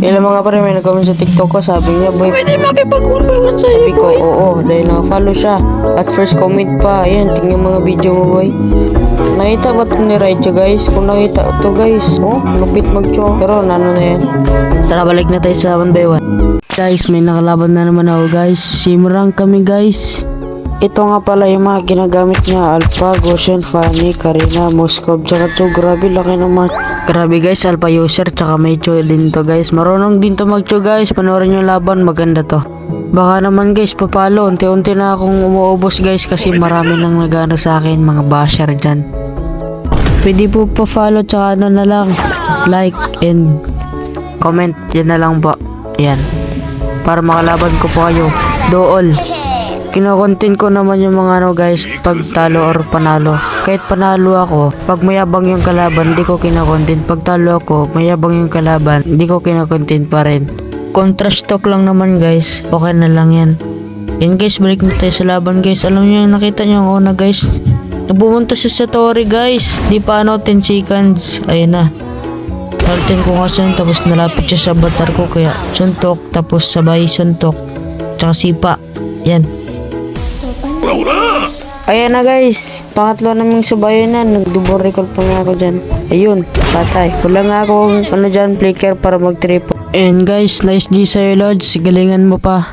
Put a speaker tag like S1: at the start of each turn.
S1: Ilang mga pare may nag-comment sa TikTok ko, sabi niya, boy, pwede makipag-unawan sa'yo. Sabi ko, oo, dahil naka-follow siya. At first comment pa, ayan, tingnan mga video mo, boy. Nakita ba itong ni-ride guys? Kung nakita ito guys, oh, lupit mag-cho. Pero nano na yan. Tara, balik na tayo sa 1 by 1. Guys, may nakalaban na naman ako guys. Simrang kami guys. Ito nga pala yung mga ginagamit niya. Alpha, Goshen, Fanny, Karina, Moskov, tsaka Cho. Grabe, laki naman. Grabe guys, Alpha user, tsaka may Cho din to guys. Marunong din to mag-Cho guys. Panoorin yung laban, maganda to. Baka naman guys, papalo. Unti-unti na akong umuubos guys kasi marami nang nagano sa akin, mga basher dyan. Pwede po pa-follow tsaka ano na lang, like and comment. Yan na lang po. Yan. Para makalaban ko po kayo. Dool. Kino-content ko naman yung mga ano guys, pag talo or panalo. Kahit panalo ako, pag mayabang yung kalaban, di ko kino-content. Pag talo ako, mayabang yung kalaban, di ko kino-content pa rin. Contrast talk lang naman guys, okay na lang yan. Yan guys, balik na tayo sa laban guys. Alam nyo yung nakita nyo ang una guys. Nabumunta siya sa Tori guys. Di pa ano, 10 seconds. Ayun na. Tartin ko nga siya, tapos nalapit siya sa batar ko. Kaya suntok, tapos sabay suntok. Tsaka sipa. Yan. Ayan na guys, pangatlo namang sabayan na, nag-double recall pa nga ako dyan. Ayun, patay. Wala nga akong ano dyan, flicker para mag-triple. And guys, nice G sa'yo Lods, galingan mo pa.